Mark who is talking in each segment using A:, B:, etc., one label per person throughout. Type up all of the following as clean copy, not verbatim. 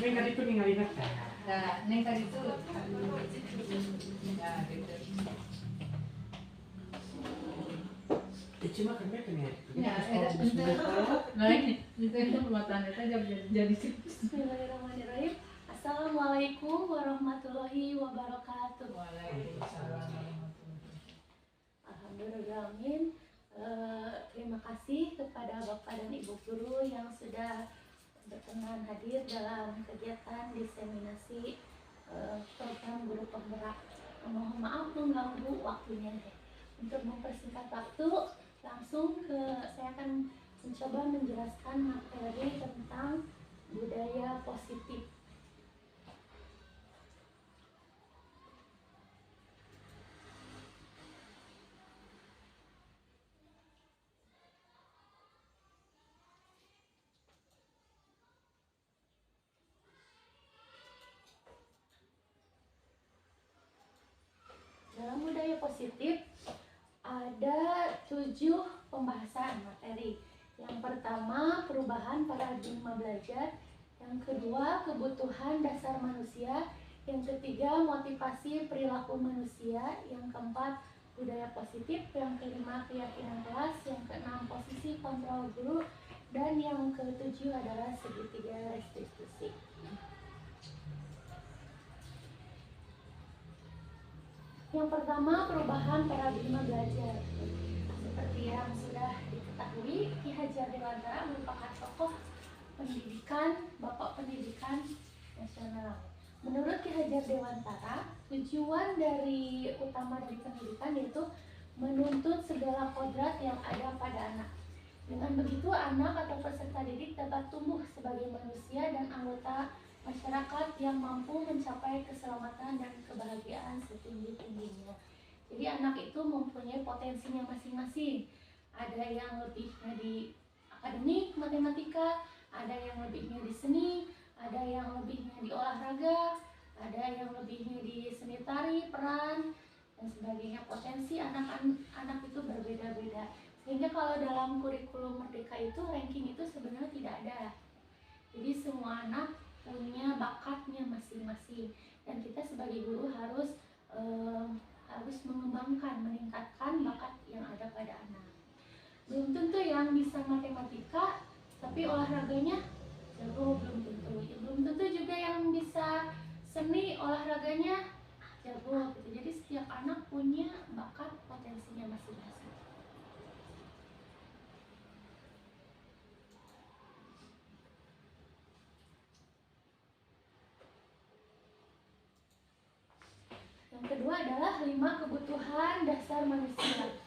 A: Neng itu ninggalin apa?
B: Nah, neng tadi itu nah gitu.
A: Cuma kan ya kan ya.
B: Ya, nah ini itu pembuatan itu jadi
C: Bismillahirrahmanirrahim. Assalamualaikum warahmatullahi wabarakatuh.
B: Waalaikumsalam.
C: Alhamdulillah. Terima kasih kepada Bapak dan Ibu guru yang sudah berkenan hadir dalam kegiatan diseminasi program guru penggerak. Mohon maaf mengganggu waktunya. Untuk mempersingkat waktu, langsung saya akan mencoba menjelaskan materi tentang budaya positif. Dalam budaya positif ada 7 pembahasan materi. Yang pertama, perubahan paradigma belajar. Yang kedua, kebutuhan dasar manusia. Yang ketiga, motivasi perilaku manusia. Yang keempat, budaya positif. Yang kelima, keyakinan kelas. Yang keenam, posisi kontrol guru. Dan yang ketujuh adalah segitiga restitusi. Yang pertama, perubahan paradigma belajar. Seperti yang sudah diketahui, Ki Hajar Dewantara merupakan tokoh pendidikan, bapak pendidikan nasional. Menurut Ki Hajar Dewantara, tujuan utama dari pendidikan yaitu menuntut segala kodrat yang ada pada anak. Dengan begitu, anak atau peserta didik dapat tumbuh sebagai manusia dan anggota masyarakat yang mampu mencapai keselamatan dan kebahagiaan setinggi-tingginya. Jadi anak itu mempunyai potensinya masing-masing. Ada yang lebihnya di akademik, matematika, ada yang lebihnya di seni, ada yang lebihnya di olahraga, ada yang lebihnya di seni tari, peran, dan sebagainya. Potensi anak-anak itu berbeda-beda. Sehingga kalau dalam kurikulum Merdeka itu ranking itu sebenarnya tidak ada. Jadi semua anak punya bakatnya masing-masing, dan kita sebagai guru harus mengembangkan, meningkatkan bakat yang ada pada anak. Belum tentu yang bisa matematika tapi olahraganya jago, belum tentu. Belum tentu juga yang bisa seni olahraganya jago gitu. Jadi setiap anak punya bakat potensinya masing-masing. Yang kedua adalah 5 kebutuhan dasar manusia.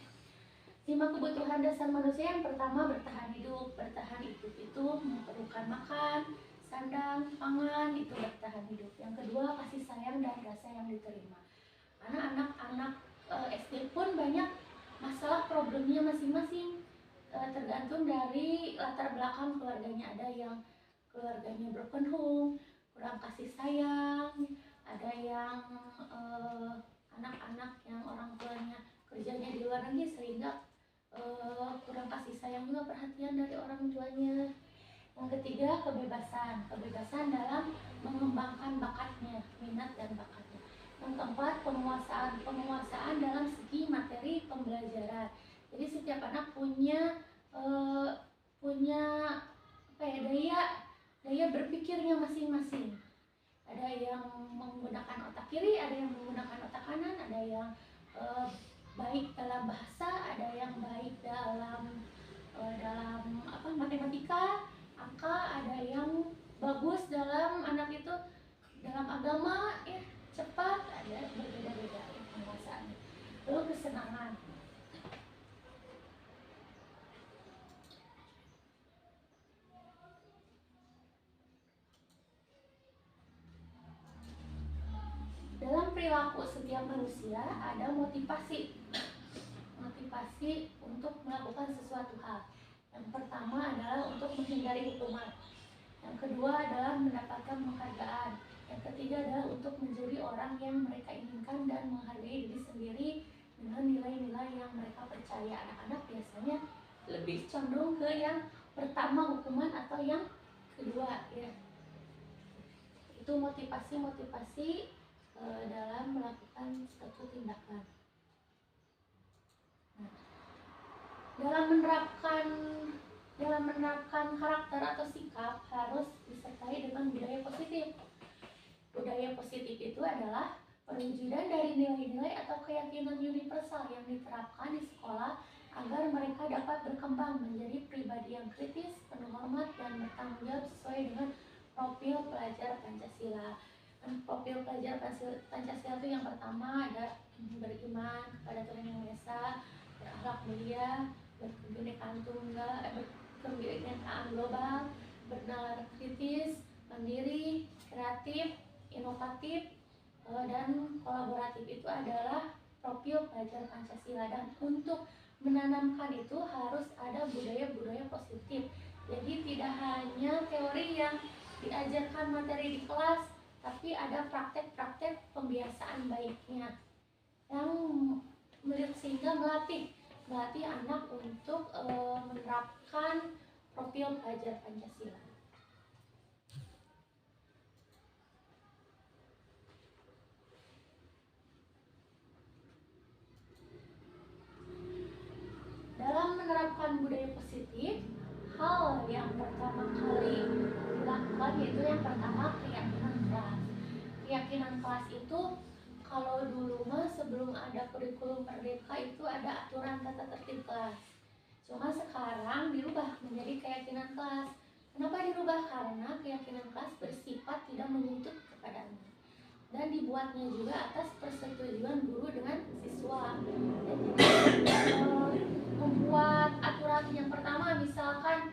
C: 5 kebutuhan dasar manusia. Yang pertama, bertahan hidup. Bertahan hidup itu memerlukan makan, sandang, pangan, itu bertahan hidup. Yang kedua, kasih sayang dan rasa yang diterima. Karena anak-anak SD pun banyak masalah, problemnya masing-masing, tergantung dari latar belakang keluarganya. Ada yang keluarganya broken home, kurang kasih sayang, ada yang anak-anak yang orang tuanya kerjanya di luar negeri sehingga kurang kasih sayang juga, perhatian dari orang tuanya. Yang ketiga, kebebasan dalam mengembangkan bakatnya, minat dan bakatnya. Yang keempat, penguasaan dalam segi materi pembelajaran. Jadi setiap anak punya daya berpikirnya masing-masing. Ada yang menggunakan otak kiri, ada yang menggunakan otak kanan, ada yang baik dalam bahasa, ada yang baik dalam matematika, angka, ada yang bagus dalam anak itu dalam agama, ya cepat, ada berbeda-beda penguasaannya. Lalu kesenangan. Dalam perilaku setiap manusia ada motivasi untuk melakukan sesuatu hal. Yang pertama adalah untuk menghindari hukuman. Yang kedua adalah mendapatkan penghargaan. Yang ketiga adalah untuk menjadi orang yang mereka inginkan dan menghargai diri sendiri dengan nilai-nilai yang mereka percaya. Anak-anak biasanya lebih condong ke yang pertama, hukuman, atau yang kedua, ya. itu motivasi dalam melakukan suatu tindakan. Nah, dalam menerapkan karakter atau sikap harus disertai dengan budaya positif. Budaya positif itu adalah perwujudan dari nilai-nilai atau keyakinan universal yang diterapkan di sekolah agar mereka dapat berkembang menjadi pribadi yang kritis, penuh hormat, dan bertanggung jawab sesuai dengan profil pelajar Pancasila. Profil pelajar Pancasila itu yang pertama ada beriman kepada Tuhan Yang Maha Esa, berakhlak mulia, berkebinekaan global, bernalar kritis, mandiri, kreatif, inovatif, dan kolaboratif. Itu adalah profil pelajar Pancasila, dan untuk menanamkan itu harus ada budaya-budaya positif. Jadi tidak hanya teori yang diajarkan materi di kelas, tapi ada praktek-praktek pembiasaan baiknya yang sehingga melatih anak untuk menerapkan profil pelajar Pancasila. Dalam menerapkan budaya positif, hal yang pertama kali dilakukan yaitu yang pertama keyakinan kelas. Keyakinan kelas itu kalau dulu mah sebelum ada kurikulum merdeka itu ada aturan tata tertib kelas. Cuma sekarang dirubah menjadi keyakinan kelas. Kenapa dirubah? Karena keyakinan kelas bersifat tidak menuntut kepada anak. Dan dibuatnya juga atas persetujuan guru dengan siswa. Jadi membuat aturan yang pertama misalkan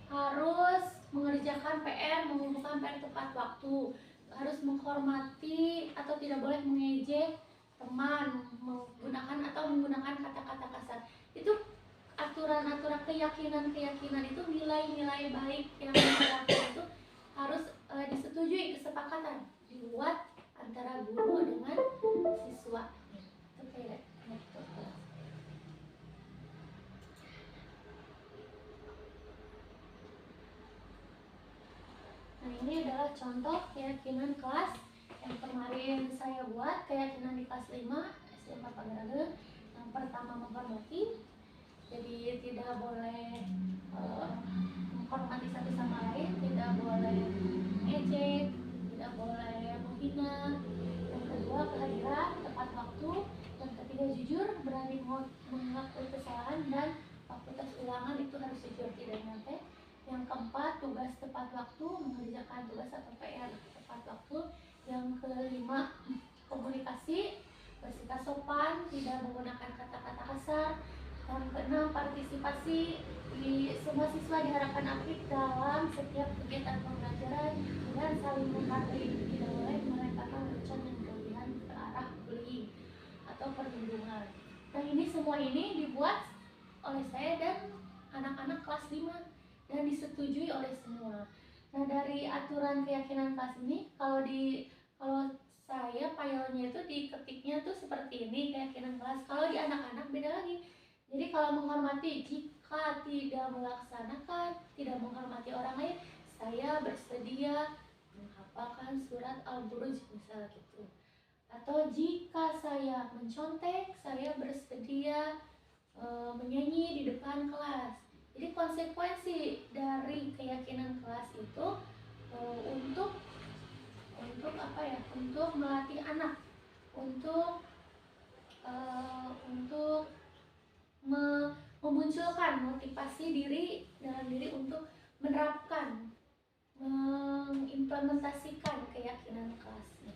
C: harus mengerjakan PR, mengumpulkan PR tepat waktu, harus menghormati atau tidak boleh mengejek teman, menggunakan kata-kata kasar. Itu aturan-aturan keyakinan itu nilai-nilai baik yang diterapkan itu harus disetujui, kesepakatan dibuat antara guru dengan siswa. Itu kayak gitu. Nah, ini adalah contoh keyakinan kelas yang kemarin saya buat, keyakinan di kelas 5 SD 4 Pagaraga. Yang pertama menghormati, jadi tidak boleh menghormati satu sama lain, tidak boleh ngejek, tidak boleh menghina. Yang kedua kehadiran tepat waktu. Yang ketiga jujur, berani mengakui kesalahan, dan fakultas ulangan itu harus jujur, tidak nyontek. Yang keempat tugas tepat waktu, mengerjakan tugas atau PR tepat waktu. Yang kelima komunikasi, bersikap sopan, tidak menggunakan kata-kata kasar. Yang keenam partisipasi, semua siswa diharapkan aktif dalam setiap kegiatan pembelajaran dan saling menghargai, tidak boleh melemparkan lelucon yang berlebihan ke arah bullying atau perlindungan. Nah, ini semua ini dibuat oleh saya dan anak-anak kelas 5 dan disetujui oleh semua. Nah, dari aturan keyakinan kelas ini, kalau saya filenya itu diketiknya tuh seperti ini keyakinan kelas. Kalau di anak-anak beda lagi. Jadi kalau menghormati, jika tidak melaksanakan, tidak menghormati orang lain, saya bersedia menghafalkan surat Al-Buruj misalnya gitu. Atau jika saya mencontek, saya bersedia menyanyi di depan kelas. Jadi konsekuensi dari keyakinan kelas itu untuk apa ya? Untuk melatih anak, untuk memunculkan motivasi dalam diri untuk menerapkan, mengimplementasikan keyakinan kelasnya.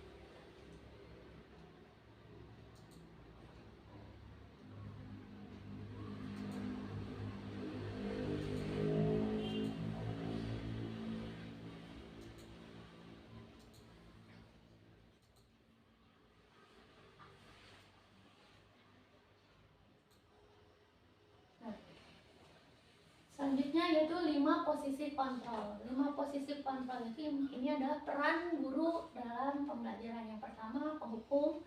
C: Selanjutnya yaitu 5 posisi kontrol. 5 posisi kontrol itu ini adalah peran guru dalam pembelajaran. Yang pertama penghukum,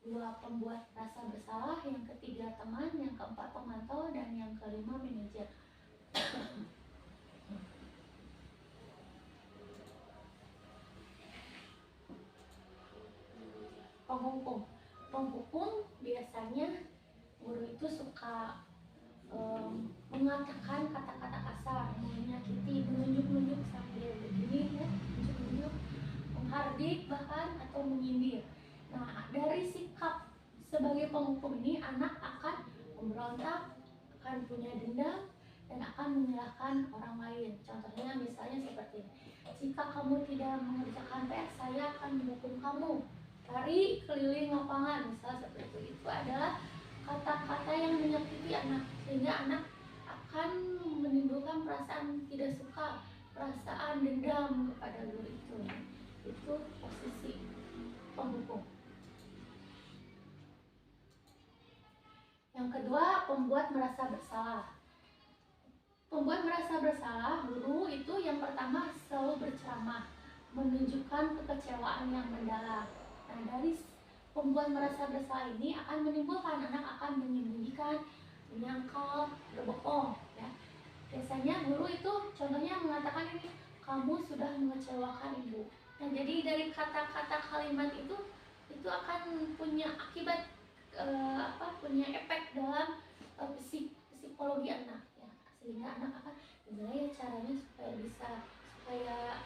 C: 2 pembuat rasa bersalah, yang ketiga teman, yang keempat pemantau, dan yang kelima manajer. penghukum. Penghukum biasanya guru itu suka mengatakan kata-kata kasar, menyakiti, menunjuk-nunjuk sambil begini ya, menunjuk-nunjuk, menghardik bahkan atau menyindir. Nah, dari sikap sebagai penghukum ini anak akan memberontak, akan punya dendam, dan akan menyalahkan orang lain. Contohnya misalnya seperti ini. Jika kamu tidak mengerjakan PR, saya akan menghukum kamu. Lari keliling lapangan, misalnya seperti itu. Itu adalah kata-kata yang menyakiti anak, sehingga anak akan menimbulkan perasaan tidak suka, perasaan dendam kepada guru itu. Itu posisi penghukum. Yang kedua, pembuat merasa bersalah. Pembuat merasa bersalah, guru itu yang pertama selalu berceramah, menunjukkan kekecewaan yang mendalam. Nah, dari pembuat merasa bersalah ini akan menimbulkan anak akan menyembunyikan, menyangkal, berbohong. Ya. Biasanya guru itu contohnya mengatakan ini, kamu sudah mengecewakan ibu. Nah, jadi dari kata-kata kalimat itu akan punya akibat punya efek dalam psikologi anak. Ya. Sehingga anak akan gimana ya caranya supaya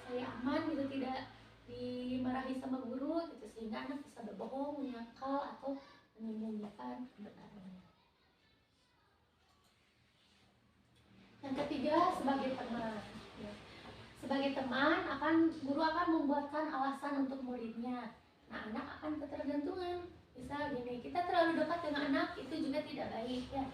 C: saya aman gitu, tidak dimarahi sama guru gitu, sehingga anak bisa berbohong, menyangkal atau menyembunyikan kebenarannya. Yang ketiga, sebagai teman. Ya. Sebagai teman, guru akan membuatkan alasan untuk muridnya. Nah, anak akan ketergantungan. Misal gini, kita terlalu dekat dengan anak itu juga tidak baik ya.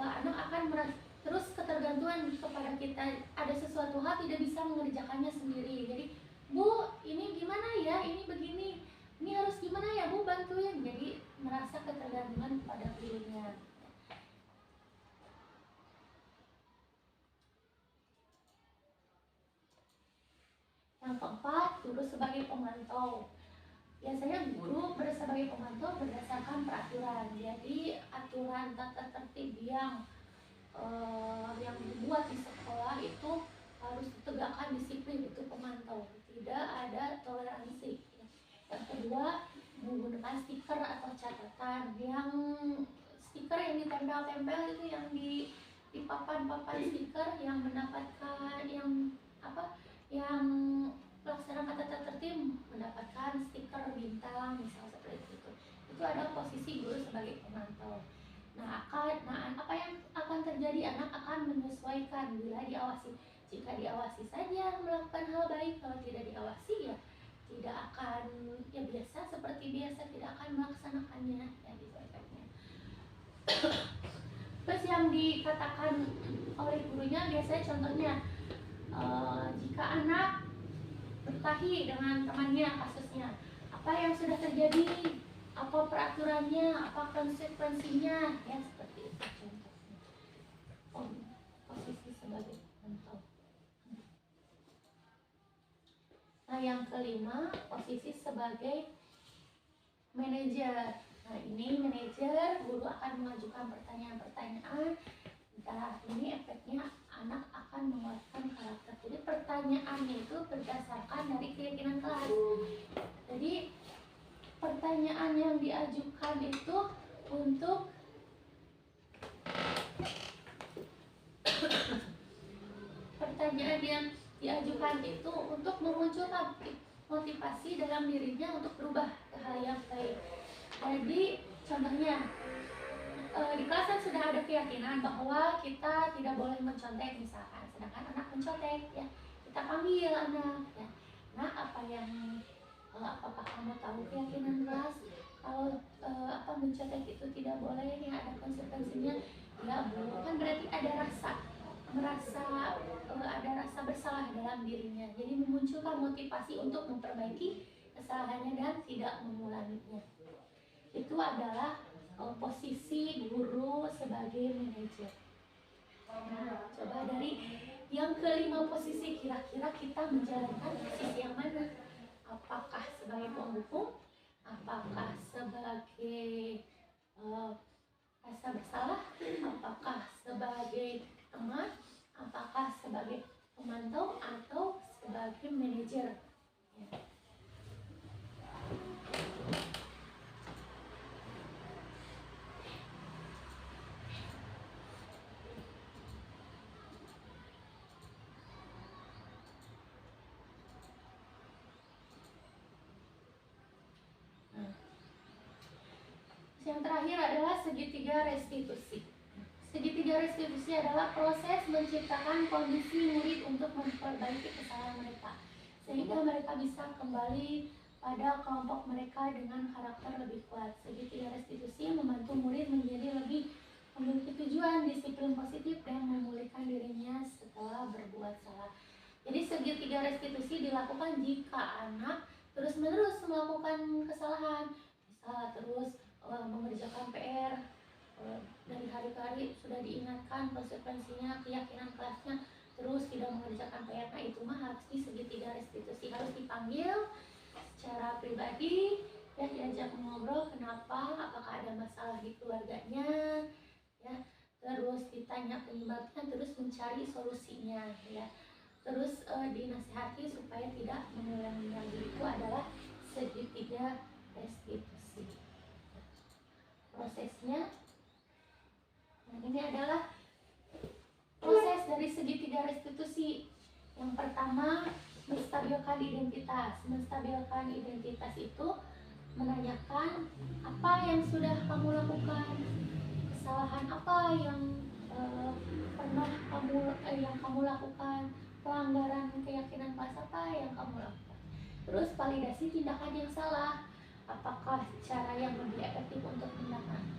C: Anak akan terus ketergantungan kepada kita. Ada sesuatu hal tidak bisa mengerjakannya sendiri. Jadi, Bu, ini gimana ya? Ini begini. Ini harus gimana ya, Bu? Bantuin. Jadi merasa ketergantungan kepada gurunya. Yang keempat, guru sebagai pemantau. Biasanya guru sebagai pemantau berdasarkan peraturan. Jadi aturan tata tertib yang dibuat di sekolah itu harus ditegakkan disiplin, itu pemantau. Tidak ada toleransi. Yang kedua, menggunakan stiker atau catatan. Stiker yang ditempel-tempel itu yang di papan-papan stiker yang mendapatkan yang pelaksana tata tertib mendapatkan stiker bintang misal seperti itu. Itu adalah posisi guru sebagai pemantau. Nah, apa yang akan terjadi? Anak akan menyesuaikan bila diawasi. Jika diawasi saja melakukan hal baik, kalau tidak diawasi ya tidak akan, ya biasa seperti biasa, tidak akan melaksanakannya ya gitu efeknya. Terus yang dikatakan oleh gurunya biasanya contohnya jika anak berkelahi dengan temannya, kasusnya apa yang sudah terjadi, apa peraturannya, apa konsekuensinya, ya seperti itu contohnya. Posisi sebagai pemantau. Nah, yang kelima, posisi sebagai manajer. Nah, ini manajer, guru akan mengajukan pertanyaan-pertanyaan. Nah, ini efeknya anak akan menguatkan karakter. Jadi pertanyaannya itu berdasarkan dari keyakinan kelas. Jadi pertanyaan yang diajukan itu untuk memunculkan motivasi dalam dirinya untuk berubah ke hal yang baik. Jadi contohnya di kelas kan sudah ada keyakinan bahwa kita tidak boleh mencontek misalkan, sedangkan anak mencontek ya, kita panggil anak ya, nah apakah kamu tahu keyakinan kelas kalau mencontek itu tidak boleh ya, ada konsekuensinya ya Bu, kan berarti ada ada rasa bersalah dalam dirinya, jadi memunculkan motivasi untuk memperbaiki kesalahannya dan tidak mengulanginya. Itu adalah posisi guru sebagai manajer. Nah, coba dari yang kelima posisi, kira-kira kita menjalankan posisi yang mana? Apakah sebagai penghukum? Apakah sebagai rasa bersalah? Apakah sebagai teman? Apakah sebagai pemantau atau sebagai manajer? Ya. Yang terakhir adalah segitiga restitusi. Segitiga restitusi adalah proses menciptakan kondisi murid untuk memperbaiki kesalahan mereka, sehingga mereka bisa kembali pada kelompok mereka dengan karakter lebih kuat. Segitiga restitusi membantu murid menjadi lebih memiliki tujuan, disiplin positif, dan memulihkan dirinya setelah berbuat salah. Jadi segitiga restitusi dilakukan jika anak terus-menerus melakukan kesalahan, misal terus mengerjakan PR dari hari ke hari, sudah diingatkan konsekuensinya, keyakinan kelasnya, terus tidak mengerjakan PR. Nah itu mah harus di segitiga restitusi, harus dipanggil secara pribadi, ya, diajak ngobrol kenapa, apakah ada masalah di keluarganya, ya, terus ditanya penyebabnya, terus mencari solusinya, ya, terus dinasihati supaya tidak mengulangi lagi. Itu adalah segitiga restitusi. Prosesnya, nah ini adalah proses dari segitiga restitusi. Yang pertama, menstabilkan identitas. Menstabilkan identitas itu menanyakan apa yang sudah kamu lakukan, kesalahan apa yang pernah kamu lakukan, pelanggaran keyakinan kelas apa yang kamu lakukan. Terus validasi tindakan yang salah. Apakah cara yang lebih efektif untuk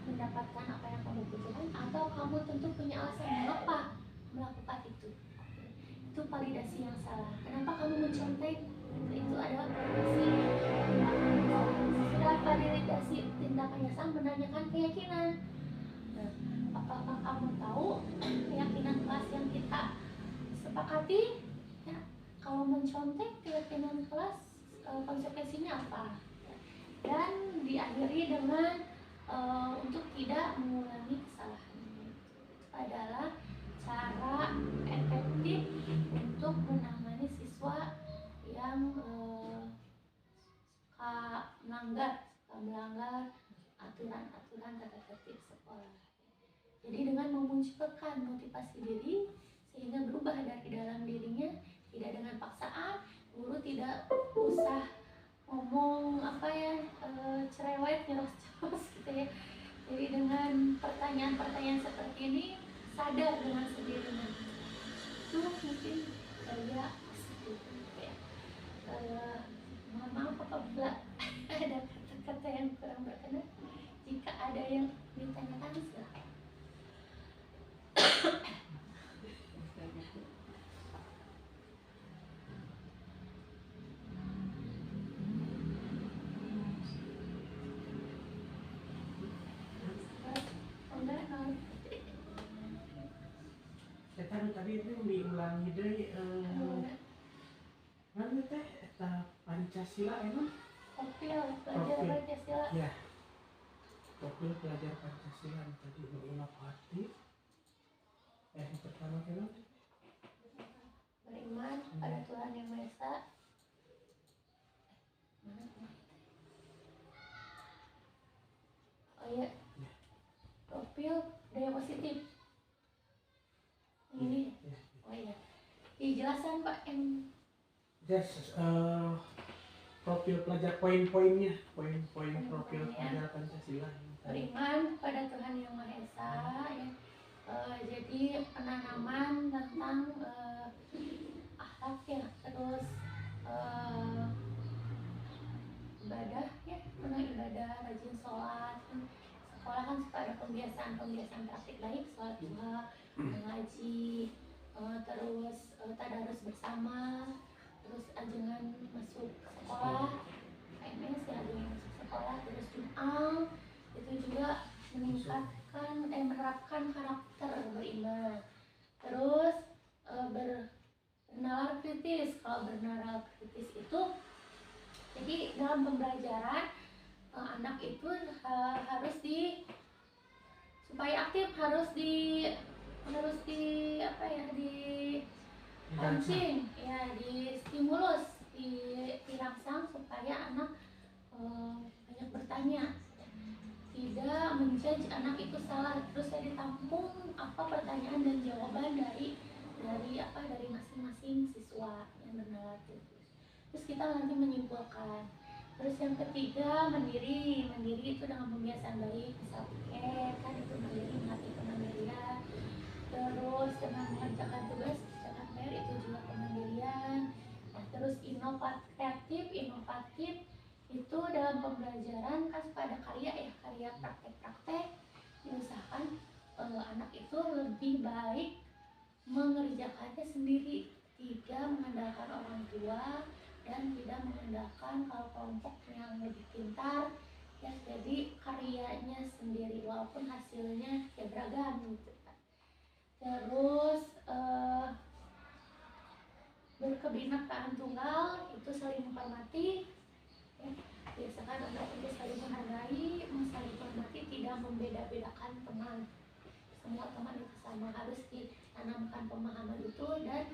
C: mendapatkan apa yang kamu butuhkan, atau kamu tentu punya alasan mengapa melakukan itu. Itu validasi yang salah. Kenapa kamu mencontek? Itu adalah validasi tindakan yang salah. Setelah validasi tindakan yang salah, menanyakan keyakinan. Nah, apakah kamu tahu keyakinan kelas yang kita sepakati? Ya, kalau mencontek keyakinan kelas konsekuensinya apa? Dan diakhiri dengan untuk tidak mengulangi kesalahan. Itu adalah cara efektif untuk menangani siswa yang suka melanggar aturan-aturan tata tertib sekolah. Jadi dengan memunculkan motivasi diri sehingga berubah dari dalam dirinya, tidak dengan paksaan, guru tidak usah ngomong cerewet, nyerocos gitu ya. Jadi dengan pertanyaan-pertanyaan seperti ini, sadar dengan sendirinya. Itu mungkin saya ya. Mohon maaf apabila ada kata-kata yang kurang berkenan. Jika ada yang ditanyakan, silakan.
A: Tadi itu diulangi dari mana teh eta Pancasila emang?
C: Profil pelajar Pancasila.
A: Ya. Profil pelajar Pancasila tadi berulang hati. Yang pertama kenapa?
C: Beriman pada Tuhan Yang Maha Esa. Oh iya. Profil daya positif. Ini. Oh iya. Dijelasan Pak M.
A: Yes, profil pelajar poin-poinnya, poin-poin profil pelajar Pancasila.
C: Beriman pada Tuhan Yang Maha Esa, ya. Jadi penanaman tentang akhlak ya, terus ibadah ya, tentang ibadah, rajin sholat. Sekolah kan suka ada pembiasaan praktik baik, sholat duha, mengaji, terus tadarus bersama, terus ajengan masuk sekolah, PNS ya, ajengan masuk sekolah, terus Jum'ah, itu juga meningkatkan, menerapkan karakter beriman. Terus bernalar kritis. Kalau bernalar kritis itu, jadi dalam pembelajaran anak itu harus supaya aktif harus di pancing ya, di stimulus, dirangsang supaya anak banyak bertanya, tidak menjudge anak itu salah, terus saya ditampung apa pertanyaan dan jawaban dari masing-masing siswa yang bernalar kritis. Terus kita nanti menyimpulkan Terus yang ketiga mandiri. Mandiri itu dengan pembiasaan baik, bisa pakai kan itu mandiri, melatih kemandirian. Terus dengan mengerjakan tugas, mengerjakan PR itu juga kemandirian. Nah, terus inovatif itu dalam pembelajaran kan pada karya ya, karya praktek-praktek diusahakan anak itu lebih baik mengerjakannya sendiri, tidak mengandalkan orang tua dan tidak mengandalkan kalau kelompok yang lebih pintar ya, jadi karyanya sendiri walaupun hasilnya ya beragam gitu kan. Terus berkebinekaan tunggal itu saling menghormati ya. Biasakan anak itu saling menghargai, saling menghormati, tidak membeda-bedakan teman. Semua teman itu sama, harus ditanamkan pemahaman itu. Dan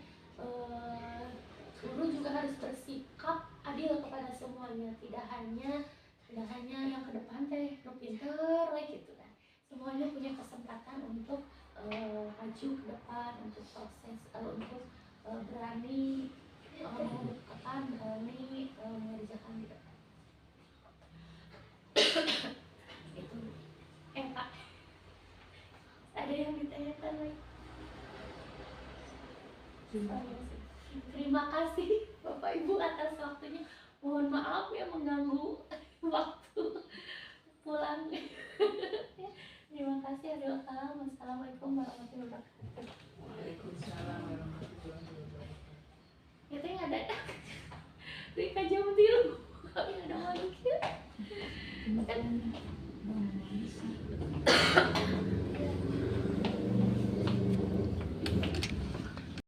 C: guru juga harus bersikap adil kepada semuanya, tidak hanya yang ke depan teh no pinter gitu kan. Semuanya punya kesempatan untuk maju ke depan, untuk proses, untuk berani berani mengerjakan di depan. Itu Pak, ada yang ditanyakan lagi? Terima kasih Bapak Ibu atas waktunya. Mohon maaf ya mengganggu waktu pulang. Terima kasih. Wassalamualaikum warahmatullahi wabarakatuh.
B: Waalaikumsalam warahmatullahi wabarakatuh.
C: Kita yang ada Rika jam tilu kami ada lagi.